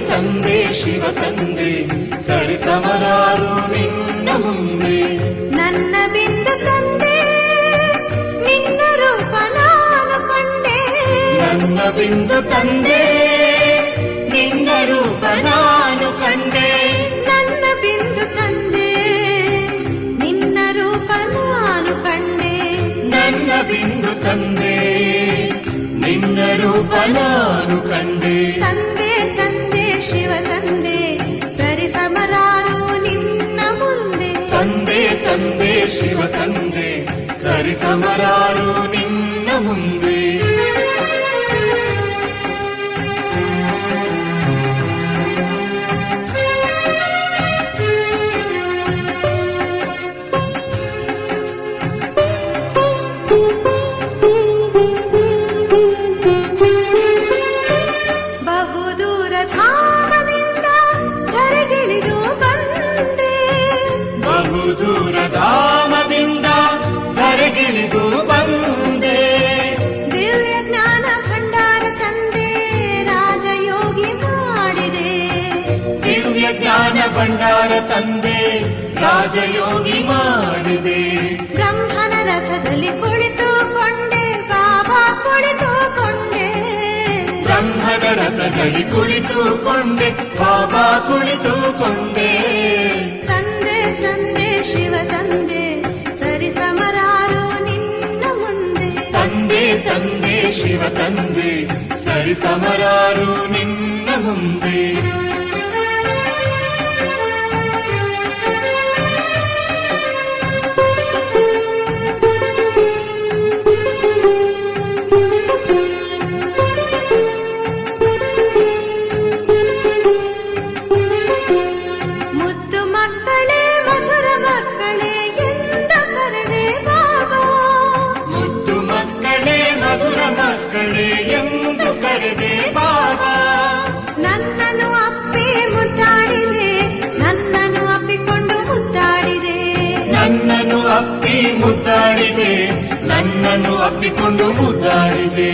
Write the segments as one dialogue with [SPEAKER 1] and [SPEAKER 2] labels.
[SPEAKER 1] ತಂದೆ ಶಿವ ತಂದೆ ಸರಿ ಸಮರಾರು ನಿನ್ನ ಮುಂದೆ.
[SPEAKER 2] ನನ್ನ ಬಿಂದು ತಂದೆ ನಿನ್ನ ರೂಪ ನಾನು ಕಂಡೆ.
[SPEAKER 1] ನನ್ನ ಬಿಂದು ತಂದೆ ನಿನ್ನ ರೂಪ ನಾನು ಕಂಡೆ.
[SPEAKER 2] ನನ್ನ ಬಿಂದು ತಂದೆ ನಿನ್ನ ರೂಪ ನಾನು ಕಂಡೆ.
[SPEAKER 1] ನನ್ನ ಬಿಂದು ತಂದೆ ನಿನ್ನ ರೂಪ ನಾನು ಕಂಡೆ.
[SPEAKER 2] ತಂದೆ ತಂದೆ ಶಿವ ತಂದೆ ಸರಿ ಸಮರಾರು ನಿನ್ನ ಮುಂದೆ.
[SPEAKER 1] ತಂದೆ ತಂದೆ ಶಿವ ತಂದೆ ಸರಿ ಸಮರಾರು ನಿನ್ನ ಮುಂದೆ. ಧಾಮದಿಂದ ಧರೆಗಿಳಿದು ಬಂದೆ.
[SPEAKER 2] ದಿವ್ಯ ಜ್ಞಾನ ಭಂಡಾರ ತಂದೆ ರಾಜಯೋಗಿ ಮಾಡಿದೆ.
[SPEAKER 1] ದಿವ್ಯ ಜ್ಞಾನ ಭಂಡಾರ ತಂದೆ ರಾಜಯೋಗಿ ಮಾಡಿದೆ.
[SPEAKER 2] ಬ್ರಹ್ಮನ ರಥದಲ್ಲಿ ಕುಳಿತುಕೊಂಡೆ ಬಾಬಾ ಕುಳಿತುಕೊಂಡೆ.
[SPEAKER 1] ಬ್ರಹ್ಮನ ರಥದಲ್ಲಿ ಕುಳಿತುಕೊಂಡೆ ಬಾಬಾ ಕುಳಿತುಕೊಂಡೆ.
[SPEAKER 2] ತಂದೆ ತಂದೆ ಶಿವ ತಂದೆ ಸರಿ ಸಮರಾರು ನಿನ್ನ ಮುಂದೆ.
[SPEAKER 1] ತಂದೆ ತಂದೆ ಶಿವ ತಂದೆ ಸರಿ ಸಮರಾರು ನಿನ್ನ ಮುಂದೆ. ಎಂದು ಕರೆದೆ ಬಾಬಾ.
[SPEAKER 2] ನನ್ನನ್ನು ಅಪ್ಪಿ ಮುದ್ದಾಡಿದೆ. ನನ್ನನ್ನು ಅಪ್ಪಿಕೊಂಡು ಮುದ್ದಾಡಿದೆ.
[SPEAKER 1] ನನ್ನನ್ನು ಅಪ್ಪಿ ಮುದ್ದಾಡಿದೆ. ನನ್ನನ್ನು ಅಪ್ಪಿಕೊಂಡು ಮುದ್ದಾಡಿದೆ.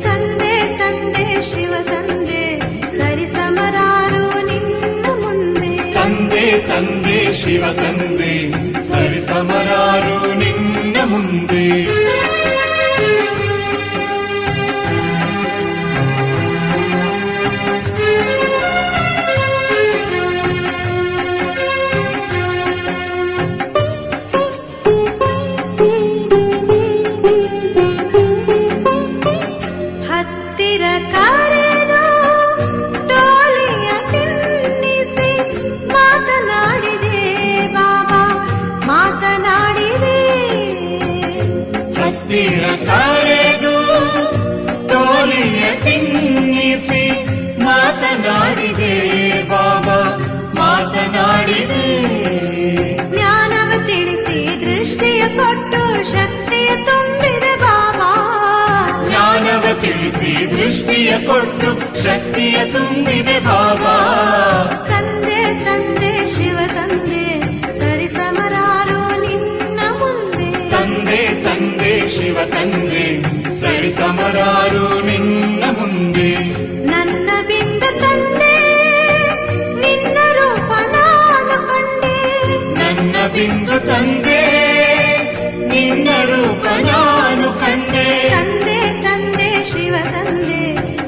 [SPEAKER 2] ತಂದೆ ತಂದೆ ಶಿವ ತಂದೆ ಸರಿ ಸಮರಾರು ನಿನ್ನ ಮುಂದೆ.
[SPEAKER 1] ತಂದೆ ತಂದೆ ಶಿವ ತಂದೆ ಸರಿ ಸಮರಾರು ನಿನ್ನ ಮುಂದೆ. ಕರೆದು ಟೋಲಿಯ ತಿನ್ನಿಸಿ ಮಾತನಾಡಿದೆ ಬಾಬಾ ಮಾತನಾಡಿದೆ.
[SPEAKER 2] ಜ್ಞಾನವ ತಿಳಿಸಿ ದೃಷ್ಟಿಯ ಕೊಟ್ಟು ಶಕ್ತಿಯ ತುಂಬಿದೆ ಬಾಬಾ.
[SPEAKER 1] ಜ್ಞಾನವ ತಿಳಿಸಿ ದೃಷ್ಟಿಯ ಕೊಟ್ಟು ಶಕ್ತಿಯ ತುಂಬಿದೆ ಬಾಬಾ.
[SPEAKER 2] ತಂದೆ ತಂದೆ ಶಿವ ತಂದೆ ಸರಿ ಸಮರಾರು ನಿನ್ನ ಮುಂದೆ.
[SPEAKER 1] ತಂದೆ ತಂದೆ ಶಿವ ತಂದೆ ಸರಿ ಸಮರಾರು ನಿನ್ನ ಮುಂದೆ.
[SPEAKER 2] ನನ್ನ ಬಿಂದು ತಂದೆ ನಿನ್ನ ರೂಪ ನಾನು ಕಂಡೆ.
[SPEAKER 1] ನನ್ನ ಬಿಂದು ತಂದೆ ನಿನ್ನ ರೂಪ ನಾನು ಕಂಡೆ.
[SPEAKER 2] ತಂದೆ ತಂದೆ ಶಿವ ತಂದೆ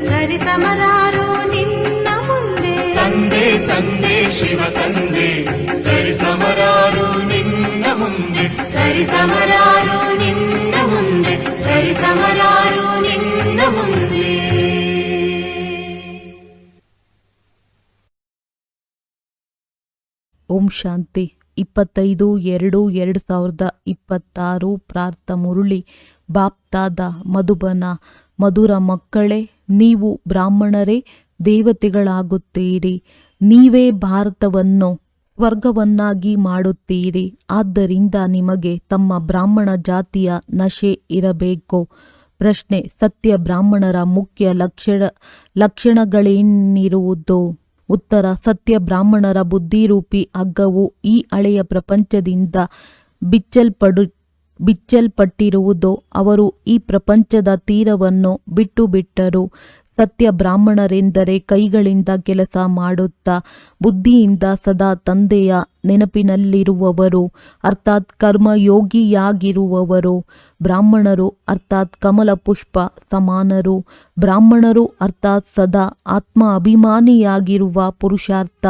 [SPEAKER 2] ಸರಿ ಸಮರಾರು ನಿನ್ನ ಮುಂದೆ.
[SPEAKER 1] ತಂದೆ ತಂದೆ ಶಿವ ತಂದೆ ಸರಿ ಸಮರಾರು ನಿನ್ನ ಮುಂದೆ. ಸರಿ ಸಮರಾರು ನಿನ್ನ ಮುಂದೆ. ಸರಿ ಸಮರಾರು ನಿನ್ನ ಮುಂದೆ.
[SPEAKER 3] ಓಂ ಶಾಂತಿ. 25/2/2026 ಪ್ರಾರ್ಥ ಮುರಳಿ ಬಾಪ್ತಾದ ಮಧುಬನ. ಮಧುರ ಮಕ್ಕಳೇ, ನೀವು ಬ್ರಾಹ್ಮಣರೇ ದೇವತೆಗಳಾಗುತ್ತೀರಿ. ನೀವೇ ಭಾರತವನ್ನು ಸ್ವರ್ಗವನ್ನಾಗಿ ಮಾಡುತ್ತೀರಿ. ಆದ್ದರಿಂದ ನಿಮಗೆ ತಮ್ಮ ಬ್ರಾಹ್ಮಣ ಜಾತಿಯ ನಶೆ ಇರಬೇಕು. ಪ್ರಶ್ನೆ: ಸತ್ಯ ಬ್ರಾಹ್ಮಣರ ಮುಖ್ಯ ಲಕ್ಷಣಗಳೇನಿರುವುದು? ಉತ್ತರ: ಸತ್ಯ ಬ್ರಾಹ್ಮಣರ ಬುದ್ಧಿರೂಪಿ ಹಗ್ಗವು ಈ ಹಳೆಯ ಪ್ರಪಂಚದಿಂದ ಬಿಚ್ಚಲ್ಪಟ್ಟಿರುವುದು. ಅವರು ಈ ಪ್ರಪಂಚದ ತೀರವನ್ನು ಬಿಟ್ಟರು. ಸತ್ಯ ಬ್ರಾಹ್ಮಣರೆಂದರೆ ಕೈಗಳಿಂದ ಕೆಲಸ ಮಾಡುತ್ತಾ ಬುದ್ಧಿಯಿಂದ ಸದಾ ತಂದೆಯ ನೆನಪಿನಲ್ಲಿರುವವರು, ಅರ್ಥಾತ್ ಕರ್ಮಯೋಗಿಯಾಗಿರುವವರು. ಬ್ರಾಹ್ಮಣರು ಅರ್ಥಾತ್ ಕಮಲ ಪುಷ್ಪ ಸಮಾನರು. ಬ್ರಾಹ್ಮಣರು ಅರ್ಥಾತ್ ಸದಾ ಆತ್ಮ ಅಭಿಮಾನಿಯಾಗಿರುವ ಪುರುಷಾರ್ಥ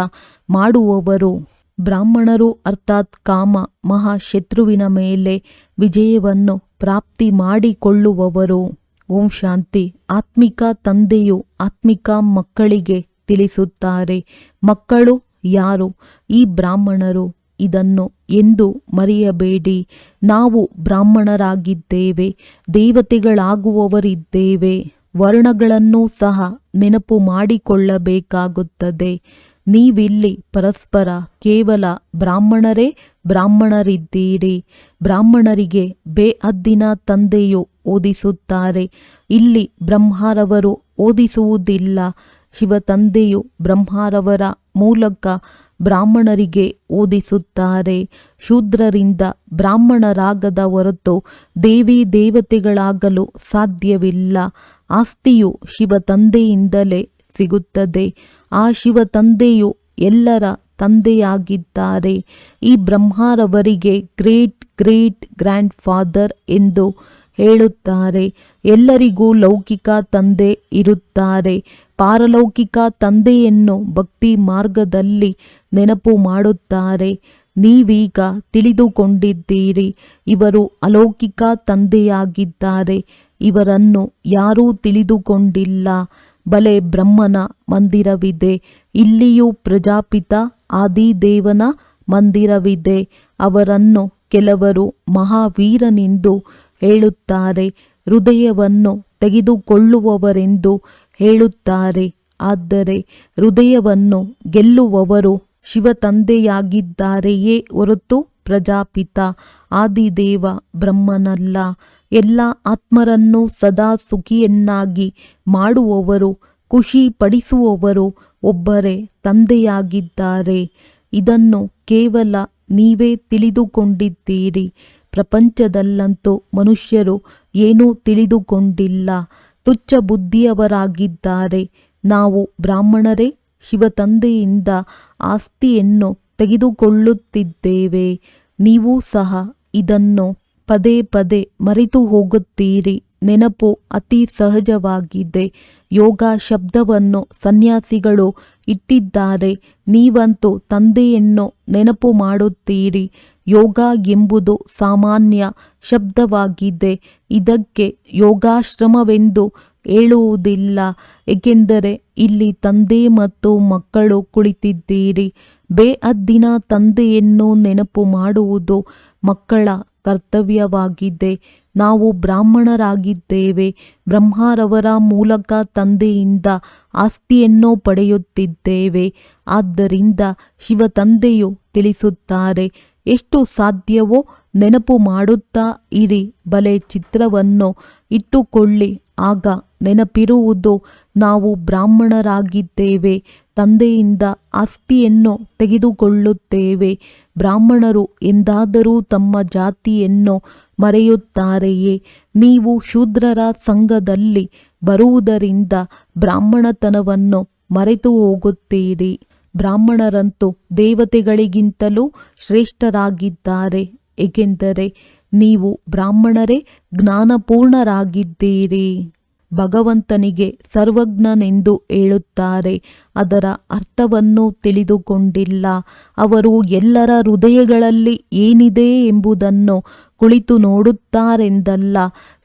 [SPEAKER 3] ಮಾಡುವವರು. ಬ್ರಾಹ್ಮಣರು ಅರ್ಥಾತ್ ಕಾಮ ಮಹಾಶತ್ರುವಿನ ಮೇಲೆ ವಿಜಯವನ್ನು ಪ್ರಾಪ್ತಿ ಮಾಡಿಕೊಳ್ಳುವವರು. ಓಂ ಶಾಂತಿ. ಆತ್ಮಿಕ ತಂದೆಯು ಆತ್ಮಿಕ ಮಕ್ಕಳಿಗೆ ತಿಳಿಸುತ್ತಾರೆ. ಮಕ್ಕಳು ಯಾರು? ಈ ಬ್ರಾಹ್ಮಣರು. ಇದನ್ನು ಎಂದು ಮರೆಯಬೇಡಿ. ನಾವು ಬ್ರಾಹ್ಮಣರಾಗಿದ್ದೇವೆ, ದೇವತೆಗಳಾಗುವವರಿದ್ದೇವೆ. ವರ್ಣಗಳನ್ನು ಸಹ ನೆನಪು ಮಾಡಿಕೊಳ್ಳಬೇಕಾಗುತ್ತದೆ. ನೀವಿಲ್ಲಿ ಪರಸ್ಪರ ಕೇವಲ ಬ್ರಾಹ್ಮಣರಿದ್ದೀರಿ. ಬ್ರಾಹ್ಮಣರಿಗೆ ಬೇಹದ್ದಿನ ತಂದೆಯು ಓದಿಸುತ್ತಾರೆ. ಇಲ್ಲಿ ಬ್ರಹ್ಮರವರು ಓದಿಸುವುದಿಲ್ಲ. ಶಿವ ತಂದೆಯು ಬ್ರಹ್ಮರವರ ಮೂಲಕ ಬ್ರಾಹ್ಮಣರಿಗೆ ಓದಿಸುತ್ತಾರೆ. ಶೂದ್ರರಿಂದ ಬ್ರಾಹ್ಮಣರಾಗದ ಹೊರತು ದೇವತೆಗಳಾಗಲು ಸಾಧ್ಯವಿಲ್ಲ. ಆಸ್ತಿಯು ಶಿವ ತಂದೆಯಿಂದಲೇ ಸಿಗುತ್ತದೆ. ಆ ಶಿವ ತಂದೆಯು ಎಲ್ಲರ ತಂದೆಯಾಗಿದ್ದಾರೆ. ಈ ಬ್ರಹ್ಮರವರಿಗೆ ಗ್ರೇಟ್ ಗ್ರ್ಯಾಂಡ್ ಫಾದರ್ ಎಂದು ಹೇಳುತ್ತಾರೆ. ಎಲ್ಲರಿಗೂ ಲೌಕಿಕ ತಂದೆ ಇರುತ್ತಾರೆ. ಪಾರಲೌಕಿಕ ತಂದೆಯನ್ನು ಭಕ್ತಿ ಮಾರ್ಗದಲ್ಲಿ ನೆನಪು ಮಾಡುತ್ತಾರೆ. ನೀವೀಗ ತಿಳಿದುಕೊಂಡಿದ್ದೀರಿ, ಇವರು ಅಲೌಕಿಕ ತಂದೆಯಾಗಿದ್ದಾರೆ. ಇವರನ್ನು ಯಾರೂ ತಿಳಿದುಕೊಂಡಿಲ್ಲ. ಬಲೆ ಬ್ರಹ್ಮನ ಮಂದಿರವಿದೆ. ಇಲ್ಲಿಯೂ ಪ್ರಜಾಪಿತ ಆದಿದೇವನ ಮಂದಿರವಿದೆ. ಅವರನ್ನು ಕೆಲವರು ಮಹಾವೀರನೆಂದು ಹೇಳುತ್ತಾರೆ, ಹೃದಯವನ್ನು ತೆಗೆದುಕೊಳ್ಳುವವರೆಂದು ಹೇಳುತ್ತಾರೆ. ಆದರೆ ಹೃದಯವನ್ನು ಗೆಲ್ಲುವವರು ಶಿವ ತಂದೆಯಾಗಿದ್ದಾರೆಯೇ ಹೊರತು ಪ್ರಜಾಪಿತ ಆದಿದೇವ ಬ್ರಹ್ಮನಲ್ಲ. ಎಲ್ಲ ಆತ್ಮರನ್ನು ಸದಾ ಸುಖಿಯನ್ನಾಗಿ ಮಾಡುವವರು, ಖುಷಿ ಪಡಿಸುವವರು ಒಬ್ಬರೇ ತಂದೆಯಾಗಿದ್ದಾರೆ. ಇದನ್ನು ಕೇವಲ ನೀವೇ ತಿಳಿದುಕೊಂಡಿದ್ದೀರಿ. ಪ್ರಪಂಚದಲ್ಲಂತೂ ಮನುಷ್ಯರು ಏನೂ ತಿಳಿದುಕೊಂಡಿಲ್ಲ, ತುಚ್ಛ ಬುದ್ಧಿಯವರಾಗಿದ್ದಾರೆ. ನಾವು ಬ್ರಾಹ್ಮಣರೇ ಶಿವ ತಂದೆಯಿಂದ ಆಸ್ತಿಯನ್ನು ತೆಗೆದುಕೊಳ್ಳುತ್ತಿದ್ದೇವೆ. ನೀವು ಸಹ ಇದನ್ನು ಪದೇ ಪದೇ ಮರೆತು ಹೋಗುತ್ತೀರಿ. ನೆನಪು ಅತಿ ಸಹಜವಾಗಿದೆ. ಯೋಗ ಶಬ್ದವನ್ನು ಸನ್ಯಾಸಿಗಳು ಇಟ್ಟಿದ್ದಾರೆ. ನೀವಂತೂ ತಂದೆಯನ್ನು ನೆನಪು ಮಾಡುತ್ತೀರಿ. ಯೋಗ ಎಂಬುದು ಸಾಮಾನ್ಯ ಶಬ್ದವಾಗಿದೆ. ಇದಕ್ಕೆ ಯೋಗಾಶ್ರಮವೆಂದು ಹೇಳುವುದಿಲ್ಲ, ಏಕೆಂದರೆ ಇಲ್ಲಿ ತಂದೆ ಮತ್ತು ಮಕ್ಕಳು ಕುಳಿತಿದ್ದೀರಿ. ಬೇಹದ್ದಿನ ತಂದೆಯನ್ನು ನೆನಪು ಮಾಡುವುದು ಮಕ್ಕಳ ಕರ್ತವ್ಯವಾಗಿದೆ. ನಾವು ಬ್ರಾಹ್ಮಣರಾಗಿದ್ದೇವೆ. ಬ್ರಹ್ಮರವರ ಮೂಲಕ ತಂದೆಯಿಂದ ಆಸ್ತಿಯನ್ನು ಪಡೆಯುತ್ತಿದ್ದೇವೆ. ಆದ್ದರಿಂದ ಶಿವ ತಂದೆಯು ತಿಳಿಸುತ್ತಾರೆ, ಎಷ್ಟು ಸಾಧ್ಯವೋ ನೆನಪು ಮಾಡುತ್ತಾ ಇರಿ. ಬಲೆ ಚಿತ್ರವನ್ನು ಇಟ್ಟುಕೊಳ್ಳಿ. ಆಗ ನೆನಪಿರುವುದು, ನಾವು ಬ್ರಾಹ್ಮಣರಾಗಿದ್ದೇವೆ, ತಂದೆಯಿಂದ ಆಸ್ತಿಯನ್ನು ತೆಗೆದುಕೊಳ್ಳುತ್ತೇವೆ. ಬ್ರಾಹ್ಮಣರು ಎಂದಾದರೂ ತಮ್ಮ ಜಾತಿಯನ್ನು ಮರೆಯುತ್ತಾರೆಯೇ? ನೀವು ಶೂದ್ರರ ಸಂಘದಲ್ಲಿ ಬರುವುದರಿಂದ ಬ್ರಾಹ್ಮಣತನವನ್ನು ಮರೆತು ಹೋಗುತ್ತೀರಿ. ಬ್ರಾಹ್ಮಣರಂತೂ ದೇವತೆಗಳಿಗಿಂತಲೂ ಶ್ರೇಷ್ಠರಾಗಿದ್ದಾರೆ, ಏಕೆಂದರೆ ನೀವು ಬ್ರಾಹ್ಮಣರೇ ಜ್ಞಾನಪೂರ್ಣರಾಗಿದ್ದೀರಿ. ಭಗವಂತನಿಗೆ ಸರ್ವಜ್ಞನೆಂದು ಹೇಳುತ್ತಾರೆ. ಅದರ ಅರ್ಥವನ್ನು ತಿಳಿದುಕೊಂಡಿಲ್ಲ. ಅವರು ಎಲ್ಲರ ಹೃದಯಗಳಲ್ಲಿ ಏನಿದೆ ಎಂಬುದನ್ನು ಕುಳಿತು ನೋಡುತ್ತಾರೆಂದಲ್ಲ.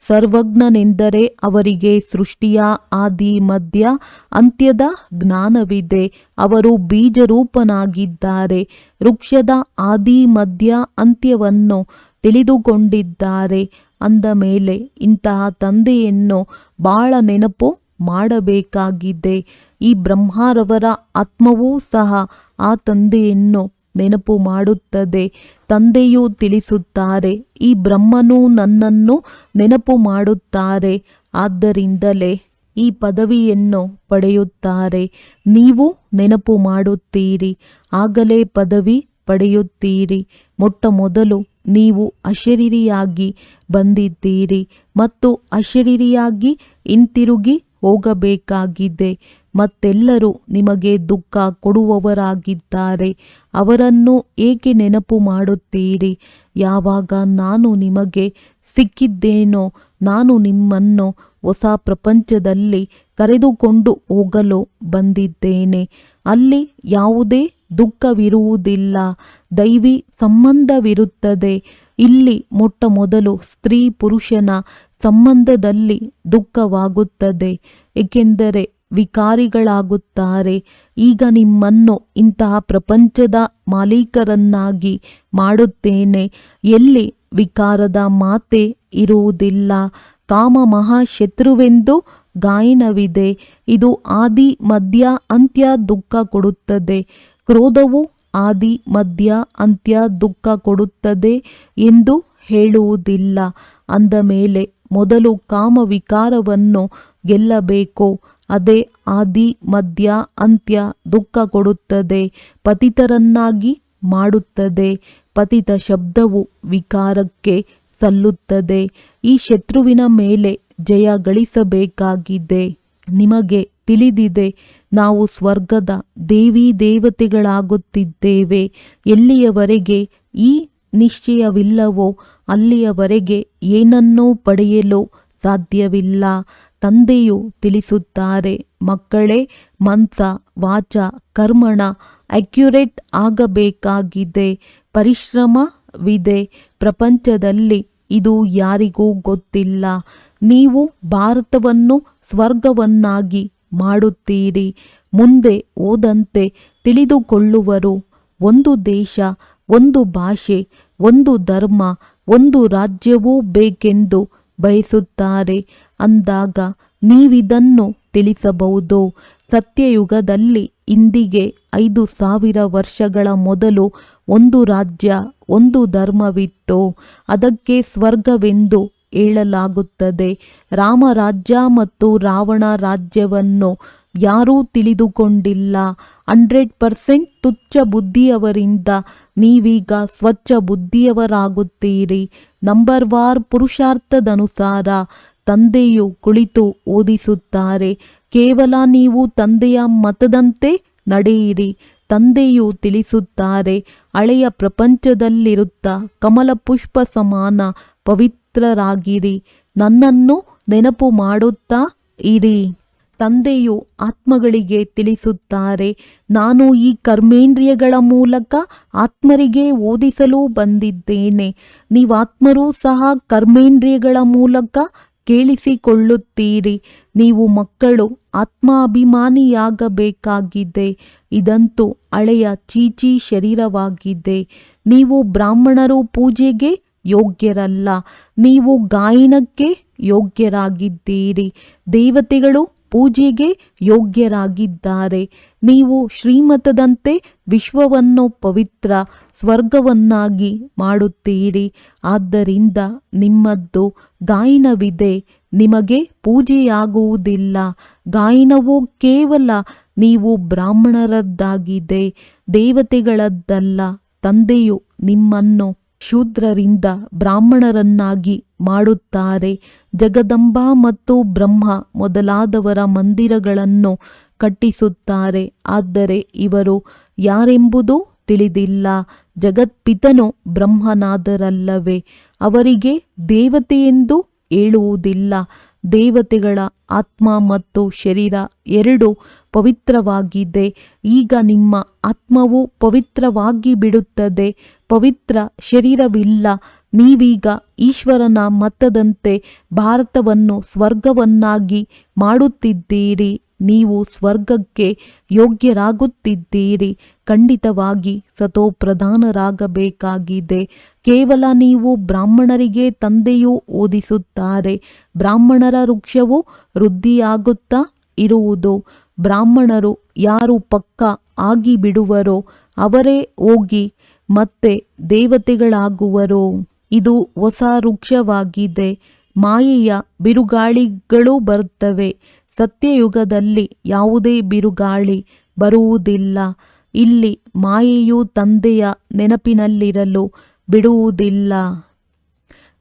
[SPEAKER 3] ಸರ್ವಜ್ಞನೆಂದರೆ ಅವರಿಗೆ ಸೃಷ್ಟಿಯ ಆದಿ ಮಧ್ಯ ಅಂತ್ಯದ ಜ್ಞಾನವಿದೆ. ಅವರು ಬೀಜರೂಪನಾಗಿದ್ದಾರೆ. ವೃಕ್ಷದ ಆದಿ ಮಧ್ಯ ಅಂತ್ಯವನ್ನು ತಿಳಿದುಕೊಂಡಿದ್ದಾರೆ. ಅಂದ ಮೇಲೆ ಇಂತಹ ತಂದೆಯನ್ನು ಬಾಳ ನೆನಪು ಮಾಡಬೇಕಾಗಿದೆ. ಈ ಬ್ರಹ್ಮರವರ ಆತ್ಮವೂ ಸಹ ಆ ತಂದೆಯನ್ನು ನೆನಪು ಮಾಡುತ್ತದೆ. ತಂದೆಯು ತಿಳಿಸುತ್ತಾರೆ, ಈ ಬ್ರಹ್ಮನು ನನ್ನನ್ನು ನೆನಪು ಮಾಡುತ್ತಾರೆ, ಆದ್ದರಿಂದಲೇ ಈ ಪದವಿಯನ್ನು ಪಡೆಯುತ್ತಾರೆ. ನೀವು ನೆನಪು ಮಾಡುತ್ತೀರಿ, ಆಗಲೇ ಪದವಿ ಪಡೆಯುತ್ತೀರಿ. ಮೊಟ್ಟ ಮೊದಲು ನೀವು ಅಶರೀರಿಯಾಗಿ ಬಂದಿದ್ದೀರಿ ಮತ್ತು ಅಶರೀರಿಯಾಗಿ ಹಿಂತಿರುಗಿ ಹೋಗಬೇಕಾಗಿದೆ. ಮತ್ತೆಲ್ಲರೂ ನಿಮಗೆ ದುಃಖ ಕೊಡುವವರಾಗಿದ್ದಾರೆ. ಅವರನ್ನು ಏಕೆ ನೆನಪು ಮಾಡುತ್ತೀರಿ? ಯಾವಾಗ ನಾನು ನಿಮಗೆ ಸಿಕ್ಕಿದ್ದೇನೋ ನಾನು ನಿಮ್ಮನ್ನು ಹೊಸ ಪ್ರಪಂಚದಲ್ಲಿ ಕರೆದುಕೊಂಡು ಹೋಗಲು ಬಂದಿದ್ದೇನೆ. ಅಲ್ಲಿ ಯಾವುದೇ ದುಃಖವಿರುವುದಿಲ್ಲ, ದೈವಿ ಸಂಬಂಧವಿರುತ್ತದೆ. ಇಲ್ಲಿ ಮೊಟ್ಟ ಮೊದಲು ಸ್ತ್ರೀ ಪುರುಷನ ಸಂಬಂಧದಲ್ಲಿ ದುಃಖವಾಗುತ್ತದೆ, ಏಕೆಂದರೆ ವಿಕಾರಿಗಳಾಗುತ್ತಾರೆ. ಈಗ ನಿಮ್ಮನ್ನು ಇಂತಹ ಪ್ರಪಂಚದ ಮಾಲೀಕರನ್ನಾಗಿ ಮಾಡುತ್ತೇನೆ, ಎಲ್ಲಿ ವಿಕಾರದ ಮಾತೆ ಇರುವುದಿಲ್ಲ. ಕಾಮ ಮಹಾಶತ್ರುವೆಂದು ಗಾಯನವಿದೆ. ಇದು ಆದಿ ಮಧ್ಯ ಅಂತ್ಯ ದುಃಖ ಕೊಡುತ್ತದೆ. ಕ್ರೋಧವು ಆದಿ ಮಧ್ಯ ಅಂತ್ಯ ದುಃಖ ಕೊಡುತ್ತದೆ ಎಂದು ಹೇಳುವುದಿಲ್ಲ. ಅಂದ ಮೇಲೆ ಮೊದಲು ಕಾಮ ವಿಕಾರವನ್ನು ಗೆಲ್ಲಬೇಕು. ಅದೇ ಆದಿ ಮಧ್ಯ ಅಂತ್ಯ ದುಃಖ ಕೊಡುತ್ತದೆ, ಪತಿತರನ್ನಾಗಿ ಮಾಡುತ್ತದೆ. ಪತಿತ ಶಬ್ದವು ವಿಕಾರಕ್ಕೆ ಸಲ್ಲುತ್ತದೆ. ಈ ಶತ್ರುವಿನ ಮೇಲೆ ಜಯ ಗಳಿಸಬೇಕಾಗಿದೆ. ನಿಮಗೆ ತಿಳಿದಿದೆ, ನಾವು ಸ್ವರ್ಗದ ದೇವಿ ದೇವತೆಗಳಾಗುತ್ತಿದ್ದೇವೆ. ಎಲ್ಲಿಯವರೆಗೆ ಈ ನಿಶ್ಚಯವಿಲ್ಲವೋ ಅಲ್ಲಿಯವರೆಗೆ ಏನನ್ನೂ ಪಡೆಯಲು ಸಾಧ್ಯವಿಲ್ಲ. ತಂದೆಯು ತಿಳಿಸುತ್ತಾರೆ, ಮಕ್ಕಳೇ, ಮನಸ ವಾಚ ಕರ್ಮಣ ಅಕ್ಯುರೇಟ್ ಆಗಬೇಕಾಗಿದೆ. ಪರಿಶ್ರಮವಿದೆ. ಪ್ರಪಂಚದಲ್ಲಿ ಇದು ಯಾರಿಗೂ ಗೊತ್ತಿಲ್ಲ. ನೀವು ಭಾರತವನ್ನು ಸ್ವರ್ಗವನ್ನಾಗಿ ಮಾಡುತ್ತೀರಿ. ಮುಂದೆ ಹೋದಂತೆ ತಿಳಿದುಕೊಳ್ಳುವರು. ಒಂದು ದೇಶ, ಒಂದು ಭಾಷೆ, ಒಂದು ಧರ್ಮ, ಒಂದು ರಾಜ್ಯವೂ ಬೇಕೆಂದು ಬಯಸುತ್ತಾರೆ. ಅಂದಾಗ ನೀವಿದನ್ನು ತಿಳಿಸಬಹುದು. ಸತ್ಯಯುಗದಲ್ಲಿ ಇಂದಿಗೆ 5000 ವರ್ಷಗಳ ಮೊದಲು ಒಂದು ರಾಜ್ಯ, ಒಂದು ಧರ್ಮವಿತ್ತು. ಅದಕ್ಕೆ ಸ್ವರ್ಗವೆಂದು ಹೇಳಲಾಗುತ್ತದೆ. ರಾಮರಾಜ್ಯ ಮತ್ತು ರಾವಣ ರಾಜ್ಯವನ್ನು ಯಾರೂ ತಿಳಿದುಕೊಂಡಿಲ್ಲ. 100% ತುಚ್ಛ ಬುದ್ಧಿಯವರಿಂದ ನೀವೀಗ ಸ್ವಚ್ಛ ಬುದ್ಧಿಯವರಾಗುತ್ತೀರಿ. ನಂಬರ್ ವಾರ್ ಪುರುಷಾರ್ಥದನುಸಾರ ತಂದೆಯು ಕುಳಿತು ಓದಿಸುತ್ತಾರೆ. ಕೇವಲ ನೀವು ತಂದೆಯ ಮತದಂತೆ ನಡೆಯಿರಿ. ತಂದೆಯು ತಿಳಿಸುತ್ತಾರೆ, ಹಳೆಯ ಪ್ರಪಂಚದಲ್ಲಿರುತ್ತಾ ಕಮಲ ಪುಷ್ಪ ಸಮಾನ ಪವಿತ್ರರಾಗಿರಿ. ನನ್ನನ್ನು ನೆನಪು ಮಾಡುತ್ತಾ ಇರಿ. ತಂದೆಯು ಆತ್ಮಗಳಿಗೆ ತಿಳಿಸುತ್ತಾರೆ, ನಾನು ಈ ಕರ್ಮೇಂದ್ರಿಯಗಳ ಮೂಲಕ ಆತ್ಮರಿಗೆ ಓದಿಸಲು ಬಂದಿದ್ದೇನೆ. ನೀವಾತ್ಮರೂ ಸಹ ಕರ್ಮೇಂದ್ರಿಯಗಳ ಮೂಲಕ ಕೇಳಿಸಿಕೊಳ್ಳುತ್ತೀರಿ. ನೀವು ಮಕ್ಕಳು ಆತ್ಮಾಭಿಮಾನಿಯಾಗಬೇಕಾಗಿದೆ. ಇದಂತೂ ಹಳೆಯ ಚೀಚಿ ಶರೀರವಾಗಿದೆ. ನೀವು ಬ್ರಾಹ್ಮಣರು ಪೂಜೆಗೆ ಯೋಗ್ಯರಲ್ಲ. ನೀವು ಗಾಯನಕ್ಕೆ ಯೋಗ್ಯರಾಗಿದ್ದೀರಿ. ದೇವತೆಗಳು ಪೂಜೆಗೆ ಯೋಗ್ಯರಾಗಿದ್ದಾರೆ. ನೀವು ಶ್ರೀಮತದಂತೆ ವಿಶ್ವವನ್ನು ಪವಿತ್ರ ಸ್ವರ್ಗವನ್ನಾಗಿ ಮಾಡುತ್ತೀರಿ. ಆದ್ದರಿಂದ ನಿಮ್ಮದ್ದು ಗಾಯನವಿದೆ, ನಿಮಗೆ ಪೂಜೆಯಾಗುವುದಿಲ್ಲ. ಗಾಯನವು ಕೇವಲ ನೀವು ಬ್ರಾಹ್ಮಣರದ್ದಾಗಿದೆ, ದೇವತೆಗಳದ್ದಲ್ಲ. ತಂದೆಯು ನಿಮ್ಮನ್ನು ಶೂದ್ರರಿಂದ ಬ್ರಾಹ್ಮಣರನ್ನಾಗಿ ಮಾಡುತ್ತಾರೆ. ಜಗದಂಬಾ ಮತ್ತು ಬ್ರಹ್ಮ ಮೊದಲಾದವರ ಮಂದಿರಗಳನ್ನು ಕಟ್ಟಿಸುತ್ತಾರೆ. ಆದರೆ ಇವರು ಯಾರೆಂಬುದು ತಿಳಿದಿಲ್ಲ. ಜಗತ್ಪಿತನು ಬ್ರಹ್ಮನಾದರಲ್ಲವೇ? ಅವರಿಗೆ ದೇವತೆಯೆಂದು ಹೇಳುವುದಿಲ್ಲ. ದೇವತೆಗಳ ಆತ್ಮ ಮತ್ತು ಶರೀರ ಎರಡೂ ಪವಿತ್ರವಾಗಿದೆ. ಈಗ ನಿಮ್ಮ ಆತ್ಮವು ಪವಿತ್ರವಾಗಿ ಬಿಡುತ್ತದೆ. ಪವಿತ್ರ ಶರೀರವಿಲ್ಲ. ನೀವೀಗ ಈಶ್ವರನ ಮತದಂತೆ ಭಾರತವನ್ನು ಸ್ವರ್ಗವನ್ನಾಗಿ ಮಾಡುತ್ತಿದ್ದೀರಿ. ನೀವು ಸ್ವರ್ಗಕ್ಕೆ ಯೋಗ್ಯರಾಗುತ್ತಿದ್ದೀರಿ. ಖಂಡಿತವಾಗಿ ಸತೋಪ್ರಧಾನರಾಗಬೇಕಾಗಿದೆ. ಕೇವಲ ನೀವು ಬ್ರಾಹ್ಮಣರಿಗೆ ತಂದೆಯು ಓದಿಸುತ್ತಾರೆ. ಬ್ರಾಹ್ಮಣರ ವೃಕ್ಷವು ವೃದ್ಧಿಯಾಗುತ್ತಾ ಇರುವುದು. ಬ್ರಾಹ್ಮಣರು ಯಾರು ಪಕ್ಕ ಆಗಿಬಿಡುವರೋ ಅವರೇ ಹೋಗಿ ಮತ್ತೆ ದೇವತೆಗಳಾಗುವರು. ಇದು ಹೊಸ ವೃಕ್ಷವಾಗಿದೆ. ಮಾಯೆಯ ಬಿರುಗಾಳಿಗಳು ಬರುತ್ತವೆ. ಸತ್ಯಯುಗದಲ್ಲಿ ಯಾವುದೇ ಬಿರುಗಾಳಿ ಬರುವುದಿಲ್ಲ. ಇಲ್ಲಿ ಮಾಯೆಯು ತಂದೆಯ ನೆನಪಿನಲ್ಲಿರಲು ಬಿಡುವುದಿಲ್ಲ.